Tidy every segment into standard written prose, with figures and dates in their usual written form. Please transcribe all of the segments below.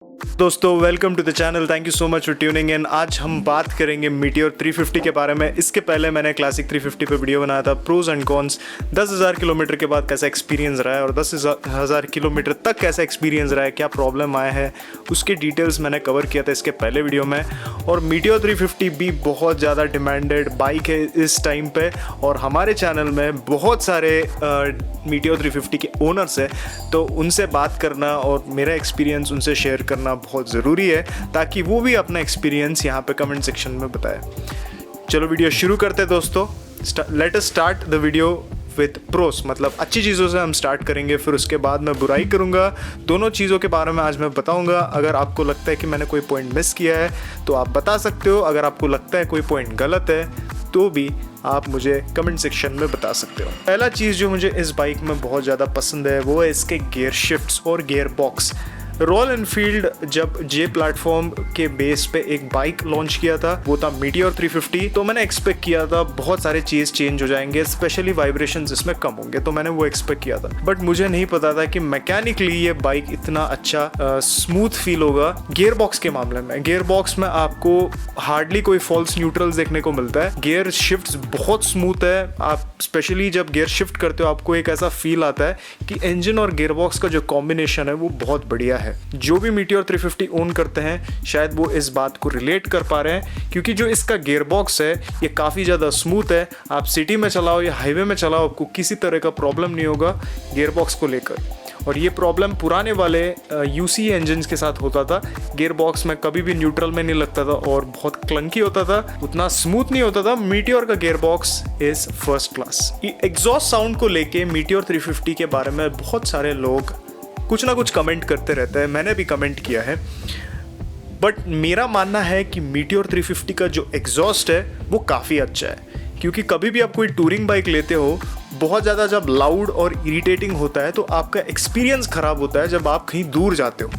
दोस्तों welcome to the channel. Thank you so much for tuning in. आज हम बात करेंगे मीटियोर 350 के बारे में। इसके पहले मैंने क्लासिक 350 पे वीडियो बनाया था, प्रोज एंड कॉन्स। 10,000 किलोमीटर के बाद कैसा एक्सपीरियंस रहा है और 10,000 किलोमीटर तक कैसा एक्सपीरियंस रहा है, क्या प्रॉब्लम आया है, उसके डिटेल्स मैंने कवर किया था इसके पहले वीडियो में। और मीटियोर 350 भी बहुत ज़्यादा डिमांडेड बाइक है इस टाइम पे, और हमारे चैनल में बहुत सारे मीटियोर 350 के ओनर्स हैं, तो उनसे बात करना और मेरा एक्सपीरियंस उनसे शेयर करना बहुत ज़रूरी है, ताकि वो भी अपना एक्सपीरियंस यहाँ पे कमेंट सेक्शन में बताए। चलो वीडियो शुरू करते हैं दोस्तों। Let us start the video with pros, मतलब अच्छी चीज़ों से हम स्टार्ट करेंगे, फिर उसके बाद मैं बुराई करूँगा। दोनों चीज़ों के बारे में आज मैं बताऊँगा। अगर आपको लगता है कि मैंने कोई पॉइंट मिस किया है तो आप बता सकते हो। अगर आपको लगता है कोई पॉइंट गलत है तो भी आप मुझे कमेंट सेक्शन में बता सकते हो। पहला चीज़ जो मुझे इस बाइक में बहुत ज़्यादा पसंद है वो है इसके गियर शिफ्ट्स और गियर बॉक्स। रॉयल एनफील्ड जब जे प्लेटफॉर्म के बेस पे एक बाइक लॉन्च किया था, वो था मीटियोर 350, तो मैंने एक्सपेक्ट किया था बहुत सारे चीज़ चेंज हो जाएंगे, स्पेशली वाइब्रेशंस इसमें कम होंगे, तो मैंने वो एक्सपेक्ट किया था। बट मुझे नहीं पता था कि मैकेनिकली ये बाइक इतना अच्छा स्मूथ फील होगा। गियर बॉक्स के मामले में, गियर बॉक्स में आपको हार्डली कोई फॉल्स न्यूट्रल्स देखने को मिलता है। गियर शिफ्ट्स बहुत स्मूथ है। आप स्पेशली जब गियर शिफ्ट करते हो आपको एक ऐसा फील आता है कि इंजन और गियर बॉक्स का जो कॉम्बिनेशन है वो बहुत बढ़िया है। जो भी मीटियोर 350 ओन करते हैं शायद वो इस बात को रिलेट कर पा रहे हैं, क्योंकि जो इसका गियर बॉक्स है ये काफ़ी ज़्यादा स्मूथ है। आप सिटी में चलाओ या हाईवे में चलाओ, आपको किसी तरह का प्रॉब्लम नहीं होगा गियर बॉक्स को लेकर। और ये प्रॉब्लम पुराने वाले यूसी इंजन्स के साथ होता था। गियर बॉक्स में कभी भी न्यूट्रल में नहीं लगता था और बहुत क्लंकी होता था, उतना स्मूथ नहीं होता था। मीटियोर का gear box is first class. Exhaust sound को लेके मीटियोर 350 के बारे में बहुत सारे लोग कुछ ना कुछ कमेंट करते रहते हैं, मैंने भी कमेंट किया है। बट मेरा मानना है कि मीटियोर 350 का जो एग्जॉस्ट है वो काफ़ी अच्छा है, क्योंकि कभी भी आप कोई टूरिंग बाइक लेते हो, बहुत ज़्यादा जब लाउड और इरिटेटिंग होता है तो आपका एक्सपीरियंस ख़राब होता है जब आप कहीं दूर जाते हो।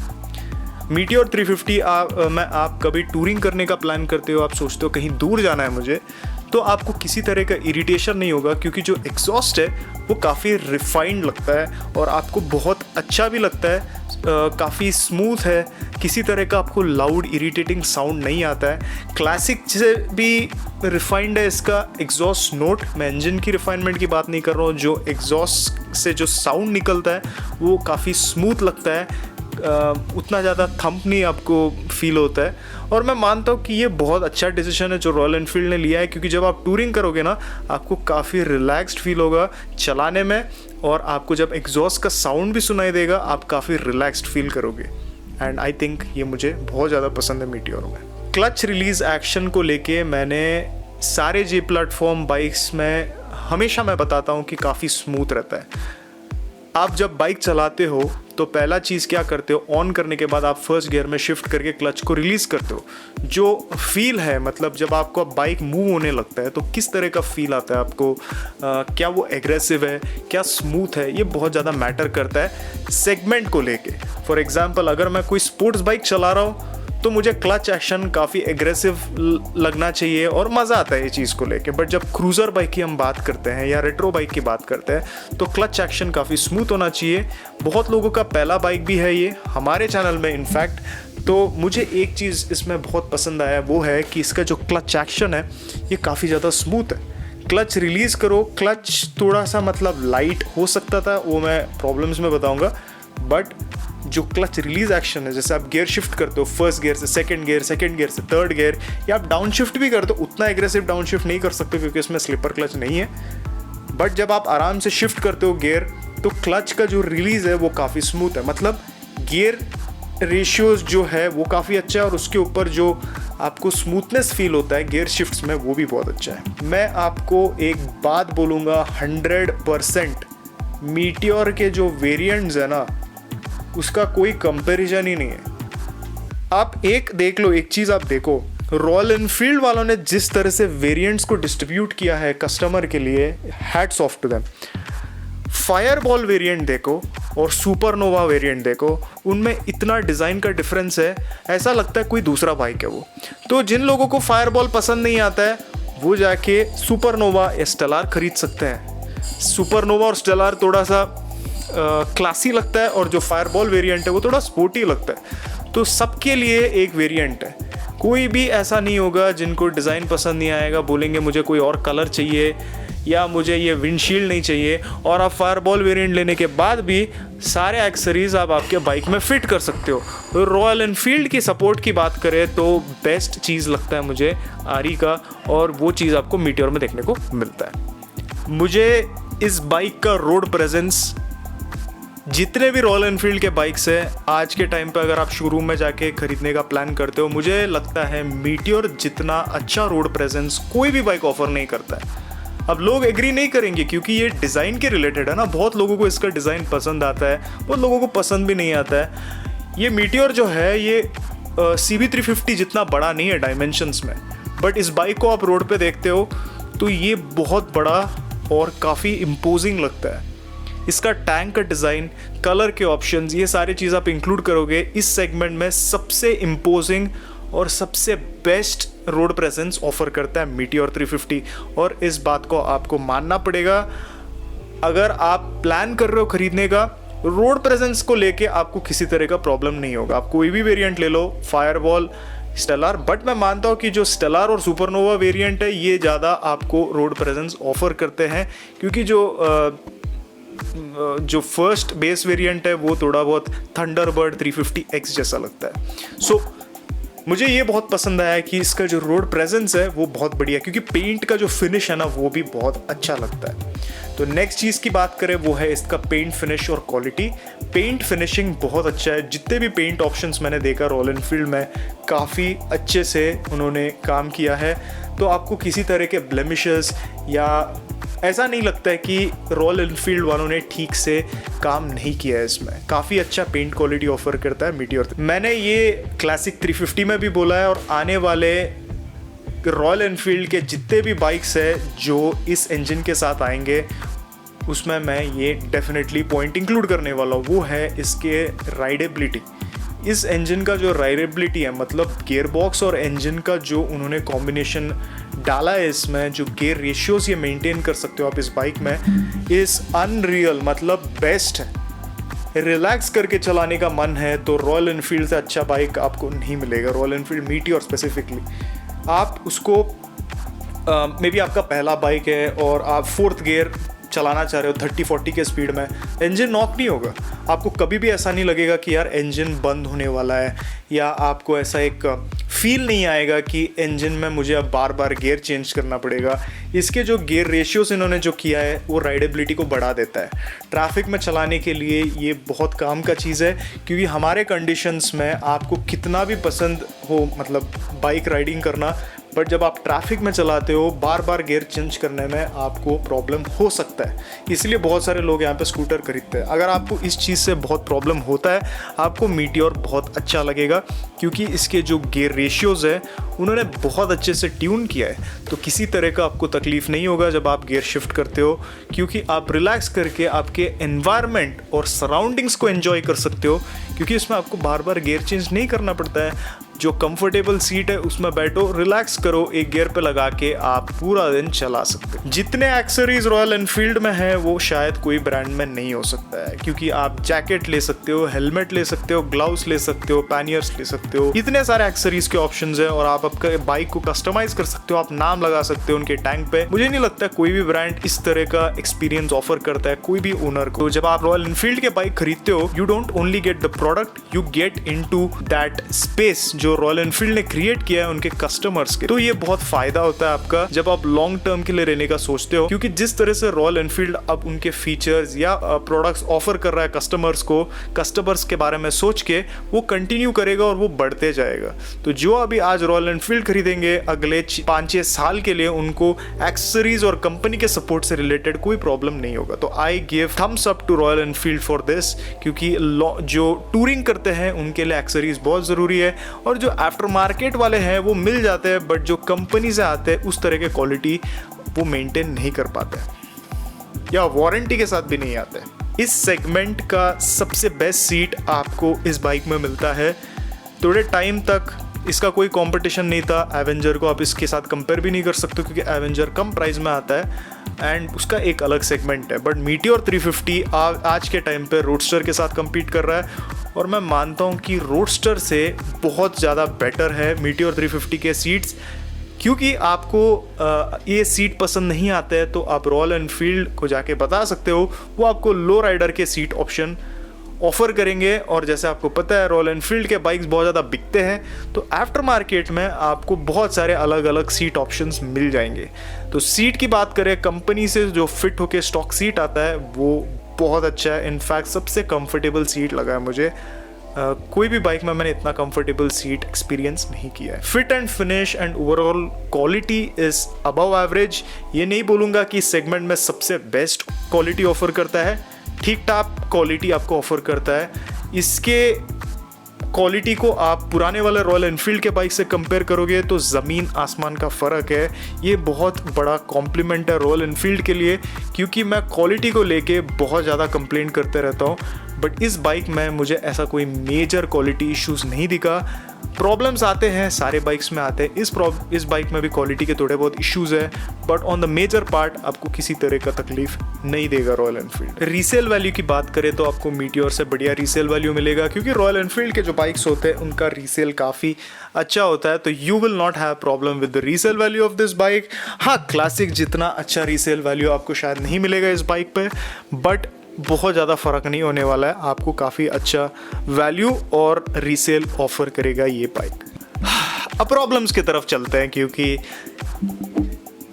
मीटियोर 350 आप कभी टूरिंग करने का प्लान करते हो, आप सोचते हो कहीं दूर जाना है मुझे, तो आपको किसी तरह का इरिटेशन नहीं होगा, क्योंकि जो एग्जॉस्ट है वो काफ़ी रिफाइंड लगता है और आपको बहुत अच्छा भी लगता है। काफ़ी स्मूथ है, किसी तरह का आपको लाउड इरिटेटिंग साउंड नहीं आता है। क्लासिक से भी रिफाइंड है इसका एग्जॉस्ट नोट। मैं इंजन की रिफाइनमेंट की बात नहीं कर रहा हूँ, जो एग्जॉस्ट से जो साउंड निकलता है वो काफ़ी स्मूथ लगता है। उतना ज़्यादा थंप नहीं आपको फील होता है। और मैं मानता हूँ कि ये बहुत अच्छा डिसीजन है जो रॉयल एनफील्ड ने लिया है, क्योंकि जब आप टूरिंग करोगे ना आपको काफ़ी रिलैक्स्ड फील होगा चलाने में, और आपको जब एग्जॉस्ट का साउंड भी सुनाई देगा आप काफ़ी रिलैक्स्ड फील करोगे। एंड आई थिंक ये मुझे बहुत ज़्यादा पसंद है मीटियोर में। क्लच रिलीज़ एक्शन को लेके मैंने सारे जे प्लेटफॉर्म बाइक्स में हमेशा मैं बताता हूँ कि काफ़ी स्मूथ रहता है। आप जब बाइक चलाते हो तो पहला चीज़ क्या करते हो, ऑन करने के बाद आप फर्स्ट गियर में शिफ्ट करके क्लच को रिलीज़ करते हो। जो फील है, मतलब जब आपको बाइक मूव होने लगता है तो किस तरह का फील आता है आपको, क्या वो एग्रेसिव है, क्या स्मूथ है, ये बहुत ज़्यादा मैटर करता है सेगमेंट को लेके। फॉर एग्जांपल अगर मैं कोई स्पोर्ट्स बाइक चला रहा हूँ तो मुझे क्लच एक्शन काफ़ी एग्रेसिव लगना चाहिए और मज़ा आता है ये चीज़ को लेके। बट जब क्रूज़र बाइक की हम बात करते हैं या रेट्रो बाइक की बात करते हैं तो क्लच एक्शन काफ़ी स्मूथ होना चाहिए। बहुत लोगों का पहला बाइक भी है ये हमारे चैनल में इनफैक्ट। तो मुझे एक चीज़ इसमें बहुत पसंद आया वो है कि इसका जो क्लच एक्शन है ये काफ़ी ज़्यादा स्मूथ है। क्लच रिलीज़ करो, क्लच थोड़ा सा मतलब लाइट हो सकता था, वो मैं प्रॉब्लम्स में बताऊँगा, बट जो क्लच रिलीज एक्शन है, जैसे आप गियर शिफ्ट करते हो फर्स्ट गियर से सेकंड गियर से थर्ड गियर, या आप डाउन शिफ्ट भी करते हो, उतना एग्रेसिव डाउन शिफ्ट नहीं कर सकते क्योंकि इसमें स्लिपर क्लच नहीं है। बट जब आप आराम से शिफ्ट करते हो गियर तो क्लच का जो रिलीज है वो काफ़ी स्मूथ है, मतलब गियर रेशियोज जो है वो काफ़ी अच्छा है, और उसके ऊपर जो आपको स्मूथनेस फील होता है गियर शिफ्ट्स में वो भी बहुत अच्छा है। मैं आपको एक बात बोलूँगा, 100% मीटियोर के जो वेरिएंट्स है ना उसका कोई कंपैरिजन ही नहीं है। आप एक देख लो, एक चीज़ आप देखो, रॉयल एनफील्ड वालों ने जिस तरह से वेरिएंट्स को डिस्ट्रीब्यूट किया है कस्टमर के लिए, hats off to them. Fireball variant देखो और सुपरनोवा वेरिएंट देखो, उनमें इतना डिज़ाइन का डिफरेंस है, ऐसा लगता है कोई दूसरा बाइक है वो। तो जिन लोगों को फायरबॉल पसंद नहीं आता है वो जाके सुपरनोवा या स्टेलार खरीद सकते हैं। सुपरनोवा और स्टेलार थोड़ा सा क्लासी लगता है और जो फायरबॉल वेरिएंट है वो थोड़ा स्पोर्टी लगता है। तो सबके लिए एक वेरिएंट है। कोई भी ऐसा नहीं होगा जिनको डिज़ाइन पसंद नहीं आएगा, बोलेंगे मुझे कोई और कलर चाहिए या मुझे ये विंडशील्ड नहीं चाहिए, और आप फायरबॉल वेरिएंट लेने के बाद भी सारे एक्सेसरीज आप आपके बाइक में फिट कर सकते हो। तो रॉयल एनफील्ड की सपोर्ट की बात करें तो बेस्ट चीज़ लगता है मुझे आरी का, और वो चीज़ आपको मीटियोर में देखने को मिलता है। मुझे इस बाइक का रोड प्रेजेंस, जितने भी रॉयल एनफील्ड के बाइक्स है आज के टाइम पे अगर आप शोरूम में जाके खरीदने का प्लान करते हो, मुझे लगता है मीटियोर जितना अच्छा रोड प्रेजेंस कोई भी बाइक ऑफर नहीं करता है। अब लोग एग्री नहीं करेंगे क्योंकि ये डिज़ाइन के रिलेटेड है ना, बहुत लोगों को इसका डिज़ाइन पसंद आता है, बहुत लोगों को पसंद भी नहीं आता है। ये मीटियोर जो है ये CB350 जितना बड़ा नहीं है डायमेंशंस में, बट इस बाइक को आप रोड पे देखते हो तो ये बहुत बड़ा और काफ़ी इम्पोजिंग लगता है। इसका टैंक का डिज़ाइन, कलर के ऑप्शंस, ये सारी चीज़ आप इंक्लूड करोगे, इस सेगमेंट में सबसे इम्पोजिंग और सबसे बेस्ट रोड प्रेजेंस ऑफर करता है मीटियोर 350। और इस बात को आपको मानना पड़ेगा। अगर आप प्लान कर रहे हो खरीदने का, रोड प्रेजेंस को लेके आपको किसी तरह का प्रॉब्लम नहीं होगा। आप कोई भी वेरिएंट ले लो, फायरबॉल, स्टेलर, बट मैं मानता हूँ कि जो स्टेलर और सुपरनोवा वेरिएंट है ये ज़्यादा आपको रोड प्रेजेंस ऑफर करते हैं, क्योंकि जो फर्स्ट बेस वेरिएंट है वो थोड़ा बहुत थंडरबर्ड 350X जैसा लगता है। सो मुझे ये बहुत पसंद आया कि इसका जो रोड प्रेजेंस है वो बहुत बढ़िया है, क्योंकि पेंट का जो फिनिश है ना वो भी बहुत अच्छा लगता है। तो नेक्स्ट चीज़ की बात करें वो है इसका पेंट फिनिश और क्वालिटी। पेंट फिनिशिंग बहुत अच्छा है। जितने भी पेंट ऑप्शंस मैंने देखा रॉयल एनफील्ड में, काफ़ी अच्छे से उन्होंने काम किया है। तो आपको किसी तरह के ब्लेमिशेस या ऐसा नहीं लगता है कि रॉयल एनफील्ड वालों ने ठीक से काम नहीं किया है। इसमें काफ़ी अच्छा पेंट क्वालिटी ऑफर करता है मीटियोर। मैंने ये क्लासिक 350 में भी बोला है, और आने वाले रॉयल एनफील्ड के जितने भी बाइक्स है जो इस इंजन के साथ आएंगे उसमें मैं ये डेफिनेटली पॉइंट इंक्लूड करने वाला हूँ, वो है इसके राइडेबिलिटी। इस इंजन का जो राइडेबिलिटी है, मतलब गियर बॉक्स और इंजन का जो उन्होंने कॉम्बिनेशन डाला है इसमें, जो गियर रेशियोज ये मेंटेन कर सकते हो आप इस बाइक में, इस अनरियल, मतलब बेस्ट है। रिलैक्स करके चलाने का मन है तो रॉयल एनफील्ड से अच्छा बाइक आपको नहीं मिलेगा। रॉयल एनफील्ड मीटियोर स्पेसिफिकली, आप उसको मे बी आपका पहला बाइक है और आप 4th गियर चलाना चाह रहे हो 30-40 के स्पीड में, इंजन नॉक नहीं होगा। आपको कभी भी ऐसा नहीं लगेगा कि यार इंजन बंद होने वाला है, या आपको ऐसा एक फील नहीं आएगा कि इंजन में मुझे अब बार बार गियर चेंज करना पड़ेगा। इसके जो गियर रेशियोस इन्होंने जो किया है वो राइडेबिलिटी को बढ़ा देता है। ट्रैफिक में चलाने के लिए ये बहुत काम का चीज़ है, क्योंकि हमारे कंडीशंस में आपको कितना भी पसंद हो मतलब बाइक राइडिंग करना, बट जब आप ट्रैफिक में चलाते हो बार बार गियर चेंज करने में आपको प्रॉब्लम हो सकता है। इसलिए बहुत सारे लोग यहाँ पे स्कूटर खरीदते हैं। अगर आपको इस चीज़ से बहुत प्रॉब्लम होता है, आपको मीटियोर बहुत अच्छा लगेगा, क्योंकि इसके जो गियर रेशियोज़ है उन्होंने बहुत अच्छे से ट्यून किया है। तो किसी तरह का आपको तकलीफ़ नहीं होगा जब आप गियर शिफ्ट करते हो, क्योंकि आप रिलैक्स करके आपके एनवायरनमेंट और सराउंडिंग्स को एंजॉय कर सकते हो, क्योंकि इसमें आपको बार बार गियर चेंज नहीं करना पड़ता है। जो कंफर्टेबल सीट है उसमें बैठो, रिलैक्स करो, एक गियर पे लगा के आप पूरा दिन चला सकते हो। जितने एक्सेसरीज रॉयल एनफील्ड में है वो शायद कोई ब्रांड में नहीं हो सकता है, क्योंकि आप जैकेट ले सकते हो, हेलमेट ले सकते हो, ग्लव्स ले सकते हो, पैनियर्स ले सकते हो, इतने सारे एक्सेसरीज के ऑप्शंस है, और आप आपके बाइक को कस्टमाइज कर सकते हो, आप नाम लगा सकते हो उनके टैंक पे। मुझे नहीं लगता कोई भी ब्रांड इस तरह का एक्सपीरियंस ऑफर करता है कोई भी ओनर को। तो जब आप रॉयल एनफील्ड के बाइक खरीदते हो, you don't only get the product, you get into that space जो रॉयल एनफील्ड ने क्रिएट किया है उनके कस्टमर्स के। तो ये बहुत फायदा होता है आपका जब आप लॉन्ग टर्म के लिए रहने का सोचते हो, क्योंकि जिस तरह से रॉयल एनफील्ड अब उनके फीचर्स या प्रोडक्ट्स ऑफर कर रहा है कस्टमर्स को, कस्टमर्स के बारे में सोच के वो कंटिन्यू करेगा और वो बढ़ते जाएगा। तो जो अभी आज रॉयल एनफील्ड खरीदेंगे, अगले 5-6 साल के लिए उनको एक्सेसरीज और कंपनी के सपोर्ट से रिलेटेड कोई प्रॉब्लम नहीं होगा। तो I give thumbs up to Royal Enfield for this, क्योंकि जो टूरिंग करते हैं उनके लिए एक्सेसरीज बहुत ज़रूरी है, और जो आफ्टर मार्केट वाले हैं वो मिल जाते हैं, बट जो कंपनी से आते हैं उस तरह के क्वालिटी वो मेंटेन नहीं कर पाते या वारंटी के साथ भी नहीं आते। इस सेगमेंट का सबसे बेस्ट सीट आपको इस बाइक में मिलता है। थोड़े टाइम तक इसका कोई कंपटीशन नहीं था। एवेंजर को आप इसके साथ कंपेयर भी नहीं कर सकते, क्योंकि एवेंजर कम प्राइस में आता है एंड उसका एक अलग सेगमेंट है। बट मीटियोर 350 आज के टाइम पे रोडस्टर के साथ compete कर रहा है, और मैं मानता हूँ कि रोडस्टर से बहुत ज़्यादा बेटर है मीटियोर 350 के सीट्स। क्योंकि आपको ये सीट पसंद नहीं आते हैं तो आप रॉयल एनफील्ड को जाके बता सकते हो, वो आपको लो राइडर के सीट ऑप्शन ऑफर करेंगे। और जैसे आपको पता है रॉयल एनफील्ड के बाइक्स बहुत ज़्यादा बिकते हैं, तो आफ्टर मार्केट में आपको बहुत सारे अलग अलग सीट ऑप्शंस मिल जाएंगे। तो सीट की बात करें, कंपनी से जो फिट होके स्टॉक सीट आता है वो बहुत अच्छा है। इनफैक्ट सबसे कंफर्टेबल सीट लगा है मुझे। कोई भी बाइक में मैंने इतना कंफर्टेबल सीट एक्सपीरियंस नहीं किया है। Fit and finish and overall quality is above average. ये नहीं बोलूँगा कि इस सेगमेंट में सबसे बेस्ट क्वालिटी ऑफर करता है, ठीक ठाक क्वालिटी आपको ऑफर करता है। इसके क्वालिटी को आप पुराने वाले रॉयल एनफील्ड के बाइक से कंपेयर करोगे तो ज़मीन आसमान का फ़र्क है। ये बहुत बड़ा कॉम्प्लीमेंट है रॉयल एनफील्ड के लिए, क्योंकि मैं क्वालिटी को लेके बहुत ज़्यादा कंप्लेन करते रहता हूँ, बट इस बाइक में मुझे ऐसा कोई मेजर क्वालिटी इश्यूज़ नहीं दिखा। प्रॉब्लम्स आते हैं, सारे बाइक्स में आते हैं, इस बाइक में भी क्वालिटी के थोड़े बहुत इश्यूज़ है, but on the major part आपको किसी तरह का तकलीफ नहीं देगा रॉयल एनफील्ड। रीसेल वैल्यू की बात करें तो आपको मीटियोर से बढ़िया रीसेल वैल्यू मिलेगा, क्योंकि रॉयल एनफील्ड के जो बाइक्स होते हैं उनका रीसेल काफ़ी अच्छा होता है, तो you will not have problem with the resale value of this bike. हाँ, क्लासिक जितना अच्छा रीसेल वैल्यू आपको शायद नहीं मिलेगा इस बाइक पर, बट बहुत ज़्यादा फ़र्क नहीं होने वाला है, आपको काफ़ी अच्छा वैल्यू और रीसेल ऑफर करेगा ये बाइक। अब प्रॉब्लम्स की तरफ चलते हैं, क्योंकि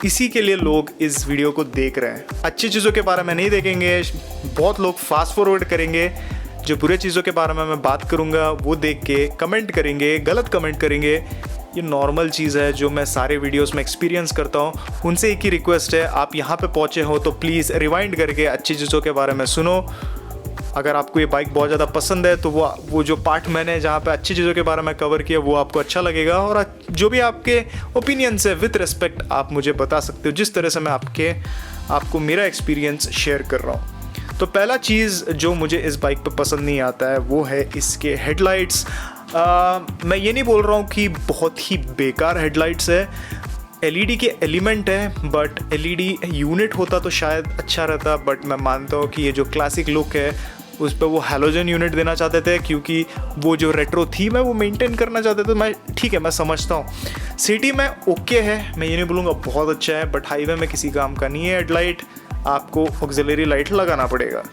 इसी के लिए लोग इस वीडियो को देख रहे हैं। अच्छी चीज़ों के बारे में नहीं देखेंगे, बहुत लोग फास्ट फॉरवर्ड करेंगे। जो बुरे चीज़ों के बारे में मैं बात करूँगा वो देख के कमेंट करेंगे, गलत कमेंट करेंगे। ये नॉर्मल चीज़ है जो मैं सारे वीडियोस में एक्सपीरियंस करता हूँ। उनसे एक ही रिक्वेस्ट है, आप यहाँ पे पहुँचे हो तो प्लीज़ रिवाइंड करके अच्छी चीज़ों के बारे में सुनो। अगर आपको ये बाइक बहुत ज़्यादा पसंद है तो वो जो पार्ट मैंने जहाँ पे अच्छी चीज़ों के बारे में कवर किया वो आपको अच्छा लगेगा, और जो भी आपके ओपिनियंस है विद रिस्पेक्ट आप मुझे बता सकते हो, जिस तरह से मैं आपको मेरा एक्सपीरियंस शेयर कर रहा हूँ। तो पहला चीज़ जो मुझे इस बाइक पे पसंद नहीं आता है वो है इसके हेडलाइट्स। मैं ये नहीं बोल रहा हूँ कि बहुत ही बेकार हेडलाइट्स है, एलईडी के एलिमेंट है, बट एलईडी यूनिट होता तो शायद अच्छा रहता। बट मैं मानता हूँ कि ये जो क्लासिक लुक है उस पर वो हैलोजन यूनिट देना चाहते थे, क्योंकि वो जो रेट्रो थीम है वो मेंटेन करना चाहते थे। मैं ठीक है, मैं समझता हूँ सिटी में ओके है, मैं ये नहीं बोलूँगा बहुत अच्छा है, बट हाईवे में किसी काम का नहीं है हेडलाइट, आपको ऑक्सिलरी लाइट लगाना पड़ेगा।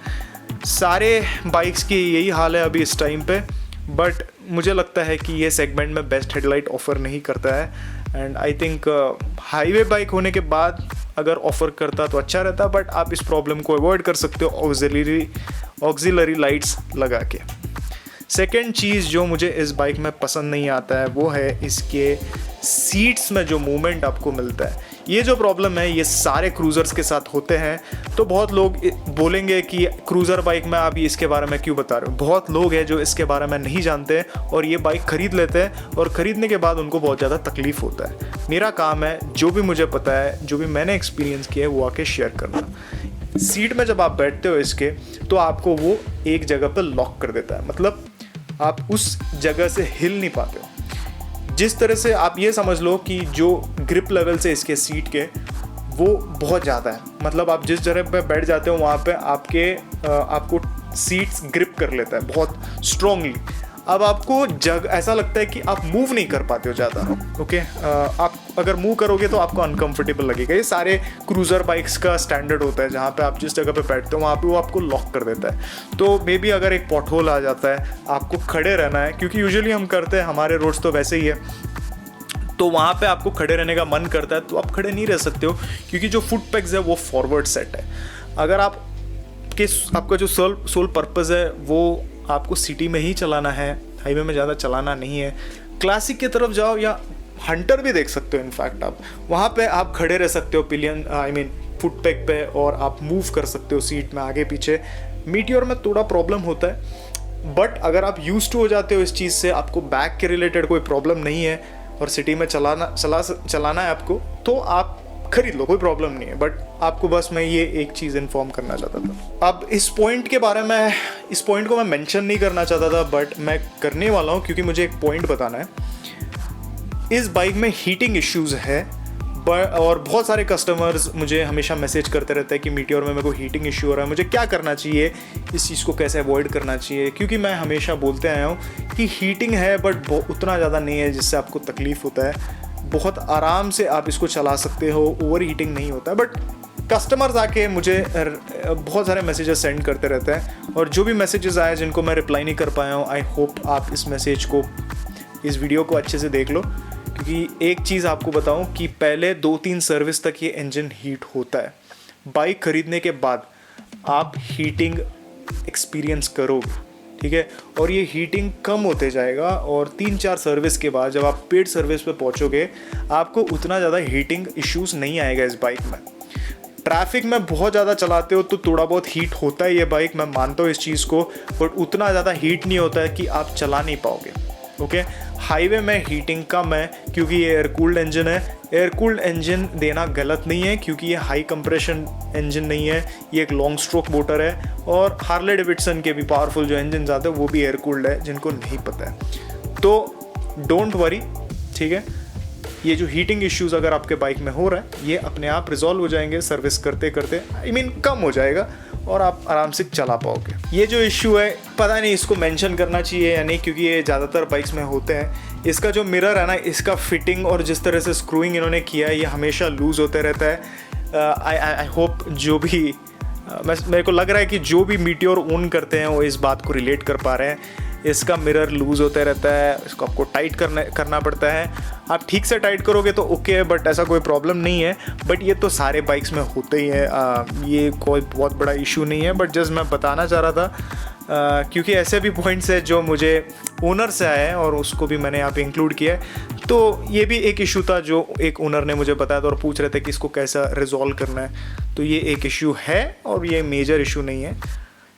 सारे बाइक्स की यही हाल है अभी इस टाइम पे, बट मुझे लगता है कि ये सेगमेंट में बेस्ट हेडलाइट ऑफ़र नहीं करता है। And I think highway bike होने के बाद अगर ऑफ़र करता तो अच्छा रहता, बट आप इस प्रॉब्लम को अवॉइड कर सकते हो ऑक्सिलरी लाइट्स लगा के। सेकेंड चीज़ जो मुझे इस बाइक में पसंद नहीं आता है वो है इसके सीट्स में जो मूवमेंट आपको मिलता है। ये जो प्रॉब्लम है ये सारे क्रूज़र्स के साथ होते हैं, तो बहुत लोग बोलेंगे कि क्रूज़र बाइक में आप इसके बारे में क्यों बता रहे हो। बहुत लोग हैं जो इसके बारे में नहीं जानते और ये बाइक ख़रीद लेते हैं, और ख़रीदने के बाद उनको बहुत ज़्यादा तकलीफ़ होता है। मेरा काम है जो भी मुझे पता है, जो भी मैंने एक्सपीरियंस किया है वो आके शेयर करना। सीट में जब आप बैठते हो इसके, तो आपको वो एक जगह पर लॉक कर देता है, मतलब आप उस जगह से हिल नहीं पाते हो। जिस तरह से आप ये समझ लो कि जो ग्रिप लेवल से इसके सीट के वो बहुत ज़्यादा है, मतलब आप जिस जगह पे बैठ जाते हो वहाँ पे आपको सीट्स ग्रिप कर लेता है बहुत स्ट्रॉन्गली। अब आपको ऐसा लगता है कि आप मूव नहीं कर पाते हो ज़्यादा। ओके, आप अगर मूव करोगे तो आपको अनकंफर्टेबल लगेगा। ये सारे क्रूज़र बाइक्स का स्टैंडर्ड होता है, जहाँ पे आप जिस जगह पे बैठते हो वहाँ पे वो आपको लॉक कर देता है। तो मे बी अगर एक पॉट होल आ जाता है, आपको खड़े रहना है, क्योंकि यूजुअली हम करते हैं, हमारे रोड्स तो वैसे ही है, तो वहाँ पे आपको खड़े रहने का मन करता है तो आप खड़े नहीं रह सकते हो, क्योंकि जो फुट पेग्स है वो फॉरवर्ड सेट है। अगर आपका जो सोल पर्पज़ है वो आपको सिटी में ही चलाना है, हाईवे में ज़्यादा चलाना नहीं है, क्लासिक की तरफ जाओ या हंटर भी देख सकते हो। इनफैक्ट आप वहाँ पे आप खड़े रह सकते हो फुट पेग पे, और आप मूव कर सकते हो सीट में आगे पीछे। मीटियोर में थोड़ा प्रॉब्लम होता है, बट अगर आप यूज्ड टू हो जाते हो इस चीज़ से, आपको बैक के रिलेटेड कोई प्रॉब्लम नहीं है और सिटी में चलाना है आपको, तो आप खरीद लो, कोई प्रॉब्लम नहीं है। बट आपको बस मैं ये एक चीज़ इन्फॉर्म करना चाहता था। अब इस पॉइंट को मैं मेंशन नहीं करना चाहता था, बट मैं करने वाला हूँ क्योंकि मुझे एक पॉइंट बताना है। इस बाइक में हीटिंग इश्यूज़ है, और बहुत सारे कस्टमर्स मुझे हमेशा मैसेज करते रहते हैं कि मीटियोर में मेरे को हीटिंग इशू हो रहा है, मुझे क्या करना चाहिए, इस चीज़ को कैसे अवॉइड करना चाहिए। क्योंकि मैं हमेशा बोलते आया हूँ कि हीटिंग है बट उतना ज़्यादा नहीं है जिससे आपको तकलीफ़ होता है, बहुत आराम से आप इसको चला सकते हो, ओवर हीटिंग नहीं होता है। बट कस्टमर्स आके मुझे बहुत सारे मैसेजेस सेंड करते रहते हैं, और जो भी मैसेजेस आए जिनको मैं रिप्लाई नहीं कर पाया हूँ, आई होप आप इस मैसेज को, इस वीडियो को अच्छे से देख लो। क्योंकि एक चीज़ आपको बताऊं कि पहले 2-3 सर्विस तक ये इंजन हीट होता है। बाइक खरीदने के बाद आप हीटिंग एक्सपीरियंस करोगे, ठीक है, और ये हीटिंग कम होते जाएगा, और 3-4 सर्विस के बाद जब आप पेड सर्विस पे पहुंचोगे आपको उतना ज़्यादा हीटिंग इश्यूज़ नहीं आएगा इस बाइक में। ट्रैफिक में बहुत ज़्यादा चलाते हो तो थोड़ा बहुत हीट होता है ये बाइक, मैं मानता हूँ इस चीज़ को, बट उतना ज़्यादा हीट नहीं होता है कि आप चला नहीं पाओगे। ओके, हाईवे में हीटिंग कम है क्योंकि ये एयर कूल्ड इंजन है। एयर कूल्ड इंजन देना गलत नहीं है क्योंकि ये हाई कंप्रेशन इंजन नहीं है, ये एक लॉन्ग स्ट्रोक मोटर है, और हार्ले डेविडसन के भी पावरफुल जो इंजन आते हैं वो भी एयर कूल्ड है, जिनको नहीं पता है तो डोंट वरी, ठीक है। ये जो हीटिंग इश्यूज़ अगर आपके बाइक में हो रहा है ये अपने आप रिजॉल्व हो जाएंगे सर्विस करते करते, आई मीन कम हो जाएगा और आप आराम से चला पाओगे। ये जो इश्यू है पता नहीं इसको मेंशन करना चाहिए या नहीं, क्योंकि ये ज़्यादातर बाइक्स में होते हैं। इसका जो मिरर है ना, इसका फिटिंग और जिस तरह से स्क्रूइंग इन्होंने किया है ये हमेशा लूज़ होते रहता है। आई होप जो भी मेरे को लग रहा है कि जो भी मीटियोर ओन करते हैं वो इस बात को रिलेट कर पा रहे हैं। इसका मिरर लूज़ होते रहता है, इसको आपको टाइट करना पड़ता है। आप ठीक से टाइट करोगे तो ओके है, बट ऐसा कोई प्रॉब्लम नहीं है। बट ये तो सारे बाइक्स में होते ही है, ये कोई बहुत बड़ा इशू नहीं है। बट जस्ट मैं बताना चाह रहा था क्योंकि ऐसे भी पॉइंट्स है जो मुझे ओनर से आए हैं और उसको भी मैंने यहाँ पे इंक्लूड किया है। तो ये भी एक इशू था जो एक ओनर ने मुझे बताया था और पूछ रहे थे कि इसको कैसा रिजॉल्व करना है। तो ये एक इशू है और ये मेजर इशू नहीं है।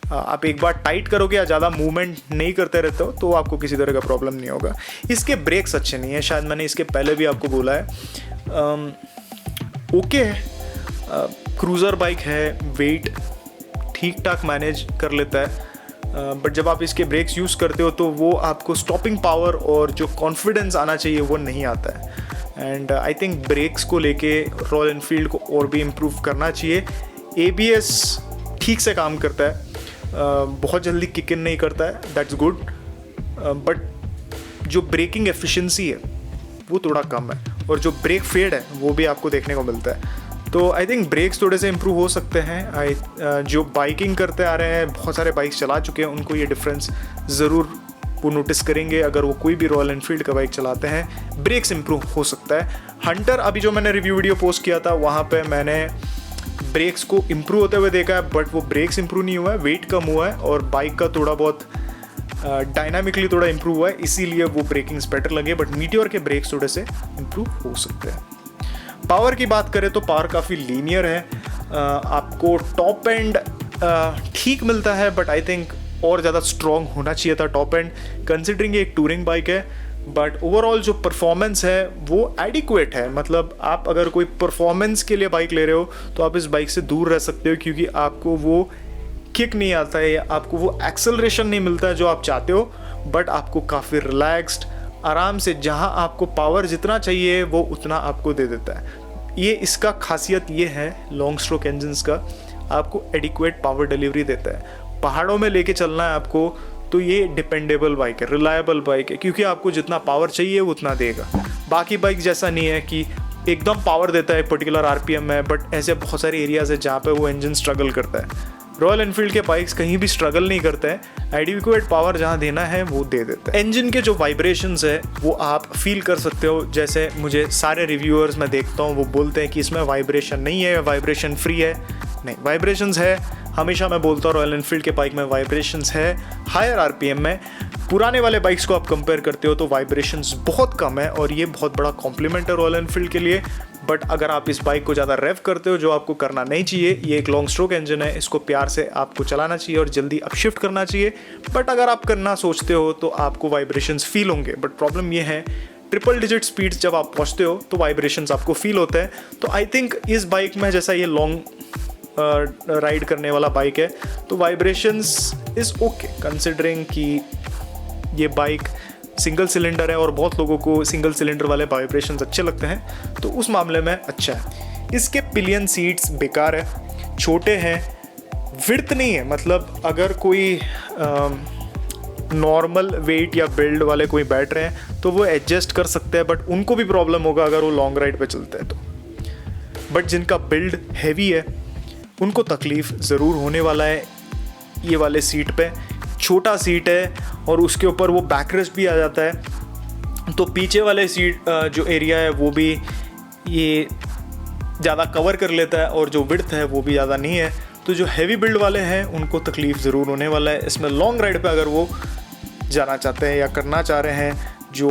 आप एक बार टाइट करोगे या ज़्यादा मूवमेंट नहीं करते रहते हो तो आपको किसी तरह का प्रॉब्लम नहीं होगा। इसके ब्रेक्स अच्छे नहीं हैं, शायद मैंने इसके पहले भी आपको बोला है। ओके है, क्रूज़र बाइक है, वेट ठीक ठाक मैनेज कर लेता है, बट जब आप इसके ब्रेक्स यूज़ करते हो तो वो आपको स्टॉपिंग पावर और जो कॉन्फिडेंस आना चाहिए वो नहीं आता है। एंड आई थिंक ब्रेक्स को लेके रॉयल एनफील्ड को और भी इम्प्रूव करना चाहिए। ABS ठीक से काम करता है, बहुत जल्दी किक इन नहीं करता है, दैट्स गुड, बट जो ब्रेकिंग एफिशिएंसी है वो थोड़ा कम है, और जो ब्रेक फेड है वो भी आपको देखने को मिलता है। तो आई थिंक ब्रेक्स थोड़े से इम्प्रूव हो सकते हैं। जो बाइकिंग करते आ रहे हैं, बहुत सारे बाइक्स चला चुके हैं, उनको ये डिफरेंस ज़रूर वो नोटिस करेंगे। अगर वो कोई भी रॉयल एनफील्ड का बाइक चलाते हैं, ब्रेक्स इम्प्रूव हो सकता है। हंटर अभी जो मैंने रिव्यू वीडियो पोस्ट किया था वहाँ पर मैंने ब्रेक्स को इम्प्रूव होते हुए देखा है, बट वो ब्रेक्स इम्प्रूव नहीं हुआ है, वेट कम हुआ है और बाइक का थोड़ा बहुत डायनामिकली थोड़ा इम्प्रूव हुआ है, इसीलिए वो ब्रेकिंग्स बेटर लगे। बट मीटियोर के ब्रेक्स थोड़े से इम्प्रूव हो सकते हैं। पावर की बात करें तो पावर काफ़ी लीनियर है, आपको टॉप एंड ठीक मिलता है, बट आई थिंक और ज़्यादा स्ट्रॉन्ग होना चाहिए था टॉप एंड, कंसिडरिंग ये एक टूरिंग बाइक है। बट ओवरऑल जो परफॉर्मेंस है वो एडिक्वेट है, मतलब आप अगर कोई परफॉर्मेंस के लिए बाइक ले रहे हो तो आप इस बाइक से दूर रह सकते हो, क्योंकि आपको वो किक नहीं आता है या आपको वो एक्सेलरेशन नहीं मिलता है जो आप चाहते हो। बट आपको काफ़ी रिलैक्स्ड, आराम से जहां आपको पावर जितना चाहिए वो उतना आपको दे देता है। ये इसका खासियत ये है लॉन्ग स्ट्रोक इंजन्स का, आपको एडिक्वेट पावर डिलीवरी देता है। पहाड़ों में लेके चलना है आपको तो ये डिपेंडेबल बाइक है, रिलायबल बाइक है, क्योंकि आपको जितना पावर चाहिए वो उतना देगा। बाकी बाइक जैसा नहीं है कि एकदम पावर देता है पर्टिकुलर RPM में, बट ऐसे बहुत सारे एरियाज है जहाँ पे वो इंजन स्ट्रगल करता है। रॉयल एनफील्ड के बाइक्स कहीं भी स्ट्रगल नहीं करते हैं, एडिक्वेट पावर जहाँ देना है वो दे देता है। इंजन के जो वाइब्रेशंस है वो आप फील कर सकते हो, जैसे मुझे सारे रिव्यूअर्स मैं देखता हूँ वो बोलते हैं कि इसमें वाइब्रेशन नहीं है, वाइब्रेशन फ्री है। नहीं, वाइब्रेशंस है, हमेशा मैं बोलता हूँ रॉयल एनफील्ड के बाइक में वाइब्रेशंस है हायर RPM में। पुराने वाले बाइक्स को आप कंपेयर करते हो तो वाइब्रेशंस बहुत कम है, और ये बहुत बड़ा कॉम्प्लीमेंट है रॉयल एनफील्ड के लिए। बट अगर आप इस बाइक को ज़्यादा रेव करते हो, जो आपको करना नहीं चाहिए, ये एक लॉन्ग स्ट्रोक इंजन है, इसको प्यार से आपको चलाना चाहिए और जल्दी अपशिफ्ट करना चाहिए। बट अगर आप करना सोचते हो तो आपको वाइब्रेशंस फील होंगे। बट प्रॉब्लम ये है, ट्रिपल डिजिट स्पीड्स जब आप पहुँचते हो तो वाइब्रेशंस आपको फील होते हैं। तो आई थिंक इस बाइक में, जैसा ये लॉन्ग राइड करने वाला बाइक है, तो वाइब्रेशंस इज़ ओके, कंसिडरिंग कि ये बाइक सिंगल सिलेंडर है और बहुत लोगों को सिंगल सिलेंडर वाले वाइब्रेशंस अच्छे लगते हैं, तो उस मामले में अच्छा है। इसके पिलियन सीट्स बेकार है, छोटे हैं, विड्थ नहीं है। मतलब अगर कोई नॉर्मल वेट या बिल्ड वाले कोई बैठ रहे हैं तो वो एडजस्ट कर सकते हैं, बट उनको भी प्रॉब्लम होगा अगर वो लॉन्ग राइड पे चलते हैं तो। बट जिनका बिल्ड हैवी है उनको तकलीफ़ ज़रूर होने वाला है ये वाले सीट पे। छोटा सीट है और उसके ऊपर वो बैकरेस्ट भी आ जाता है, तो पीछे वाले सीट जो एरिया है वो भी ये ज़्यादा कवर कर लेता है और जो विड्थ है वो भी ज़्यादा नहीं है। तो जो हैवी बिल्ड वाले हैं उनको तकलीफ़ ज़रूर होने वाला है इसमें लॉन्ग राइड पे अगर वो जाना चाहते हैं या करना चाह रहे हैं, जो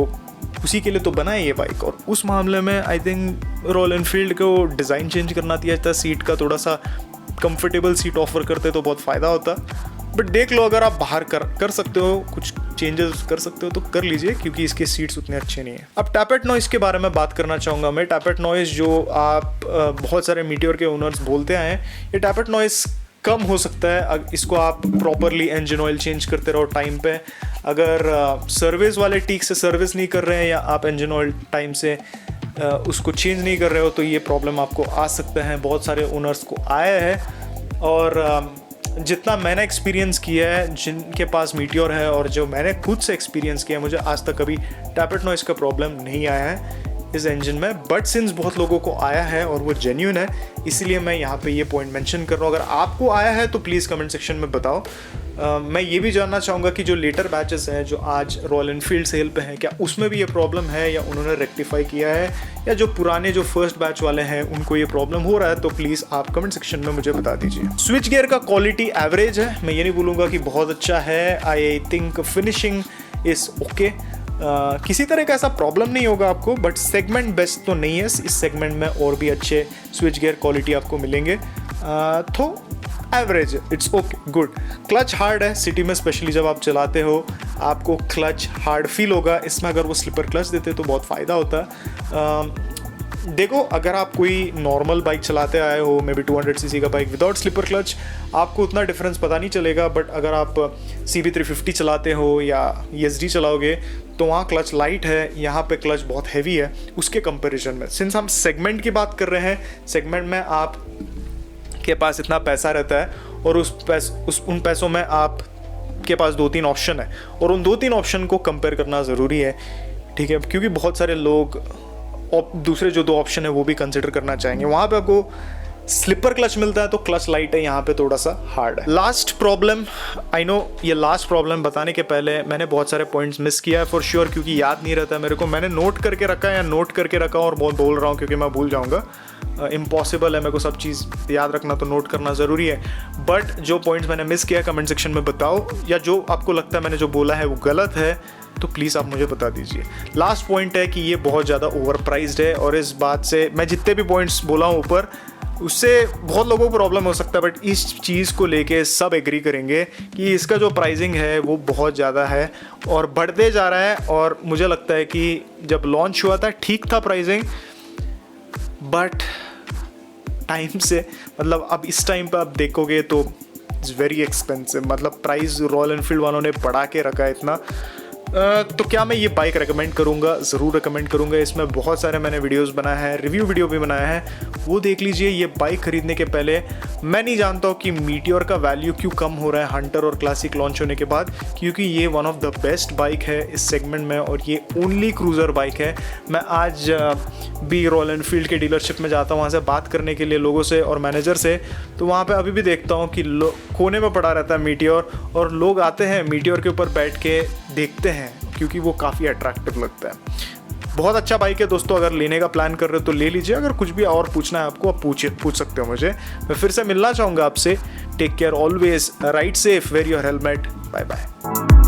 उसी के लिए तो बना है ये बाइक। और उस मामले में आई थिंक रॉयल एनफील्ड को डिज़ाइन चेंज करना चाहिए था, सीट का थोड़ा सा कंफर्टेबल सीट ऑफर करते तो बहुत फ़ायदा होता। बट देख लो, अगर आप बाहर कर सकते हो, कुछ चेंजेस कर सकते हो तो कर लीजिए, क्योंकि इसके सीट्स उतने अच्छे नहीं हैं। अब टैपेट नॉइज़ के बारे में बात करना चाहूँगा मैं। टैपेट नॉइज़ जो आप बहुत सारे मीटियोर के ओनर्स बोलते आए हैं, ये टैपेट नॉइज़ कम हो सकता है इसको आप प्रॉपरली इंजन ऑयल चेंज करते रहो टाइम पे। अगर सर्विस वाले ठीक से सर्विस नहीं कर रहे हैं या आप इंजन ऑयल टाइम से उसको चेंज नहीं कर रहे हो तो ये प्रॉब्लम आपको आ सकता है। बहुत सारे ओनर्स को आया है और जितना मैंने एक्सपीरियंस किया है, जिनके पास मीटियोर है और जो मैंने खुद से एक्सपीरियंस किया है, मुझे आज तक कभी टैपेट नॉइज़ का प्रॉब्लम नहीं आया है इस इंजन में। बट सिंस बहुत लोगों को आया है और वो जेन्युइन है, इसीलिए मैं यहाँ पे ये पॉइंट मेंशन कर रहा हूँ। अगर आपको आया है तो प्लीज़ कमेंट सेक्शन में बताओ। मैं ये भी जानना चाहूँगा कि जो लेटर बैचेस हैं जो आज रॉयल एनफील्ड सेल पे हैं, क्या उसमें भी ये प्रॉब्लम है या उन्होंने रेक्टिफाई किया है, या जो पुराने जो फर्स्ट बैच वाले हैं उनको ये प्रॉब्लम हो रहा है, तो प्लीज़ आप कमेंट सेक्शन में मुझे बता दीजिए। स्विच गियर का क्वालिटी एवरेज है, मैं ये नहीं बोलूँगा कि बहुत अच्छा है। I think finishing is okay, किसी तरह का ऐसा प्रॉब्लम नहीं होगा आपको, बट सेगमेंट बेस्ट तो नहीं है। इस सेगमेंट में और भी अच्छे स्विच गियर क्वालिटी आपको मिलेंगे, तो average, it's okay, good. Clutch hard है, सिटी में स्पेशली जब आप चलाते हो आपको क्लच हार्ड फील होगा। इसमें अगर वो स्लिपर क्लच देते तो बहुत फ़ायदा होता। देखो, अगर आप कोई नॉर्मल बाइक चलाते आए हो, मे बी 200 सीसी का बाइक विदाउट स्लिपर क्लच, आपको उतना डिफरेंस पता नहीं चलेगा। बट अगर आप CB350 चलाते हो या ESD चलाओगे तो वहाँ क्लच लाइट है, यहाँ पे क्लच बहुत हैवी है उसके कंपैरिजन में। सिंस हम सेगमेंट की बात कर रहे हैं, सेगमेंट में आप के पास इतना पैसा रहता है और उन पैसों में आप के पास 2-3 ऑप्शन है और उन 2-3 ऑप्शन को कंपेयर करना ज़रूरी है, ठीक है, क्योंकि बहुत सारे लोग दूसरे जो 2 ऑप्शन है वो भी कंसिडर करना चाहेंगे। वहाँ पे आपको स्लिपर क्लच मिलता है तो क्लच लाइट है, यहाँ पे थोड़ा सा हार्ड है। लास्ट प्रॉब्लम, आई नो ये लास्ट प्रॉब्लम बताने के पहले मैंने बहुत सारे पॉइंट्स मिस किया है फॉर श्योर, क्योंकि याद नहीं रहता मेरे को। मैंने नोट करके रखा है या नोट करके रखा और बहुत बोल रहा हूँ क्योंकि मैं भूल जाऊँगा। इम्पॉसिबल है मेरे को सब चीज़ याद रखना, तो नोट करना ज़रूरी है। बट जो पॉइंट्स मैंने मिस किया कमेंट सेक्शन में बताओ, या जो आपको लगता है मैंने जो बोला है वो गलत है तो प्लीज़ आप मुझे बता दीजिए। लास्ट पॉइंट है कि ये बहुत ज़्यादा ओवर प्राइस्ड है और इस बात से मैं जितने भी पॉइंट्स बोला हूँ ऊपर, उससे बहुत लोगों को प्रॉब्लम हो सकता है, बट इस चीज़ को लेके सब एग्री करेंगे कि इसका जो प्राइसिंग है वो बहुत ज़्यादा है और बढ़ते जा रहा है। और मुझे लगता है कि जब लॉन्च हुआ था ठीक था प्राइसिंग, बट टाइम से मतलब अब इस टाइम पर आप देखोगे तो इट्स वेरी एक्सपेंसिव। मतलब प्राइस रॉयल एनफील्ड वालों ने बढ़ा के रखा है इतना। तो क्या मैं ये बाइक रेकमेंड करूँगा? ज़रूर रेकमेंड करूँगा। इसमें बहुत सारे मैंने वीडियोस बनाए हैं, रिव्यू वीडियो भी बनाया है, वो देख लीजिए। ये बाइक ख़रीदने के पहले मैं नहीं जानता हूँ कि मीटियोर का वैल्यू क्यों कम हो रहा है हंटर और क्लासिक लॉन्च होने के बाद, क्योंकि ये one of the best bike है इस सेगमेंट में और ये ओनली क्रूज़र बाइक है। मैं आज भी रॉयल एनफील्ड के डीलरशिप में जाता हूँ वहाँ से बात करने के लिए लोगों से और मैनेजर से, तो वहाँ पर अभी भी देखता हूँ कि कोने में पड़ा रहता है मीटियोर और लोग आते हैं मीटियोर के ऊपर बैठ के देखते हैं क्योंकि वो काफ़ी अट्रैक्टिव लगता है। बहुत अच्छा बाइक है दोस्तों, अगर लेने का प्लान कर रहे हो तो ले लीजिए। अगर कुछ भी और पूछना है आपको आप पूछ सकते हो मुझे। मैं फिर से मिलना चाहूँगा आपसे। Take care, always ride safe, wear your helmet, bye bye.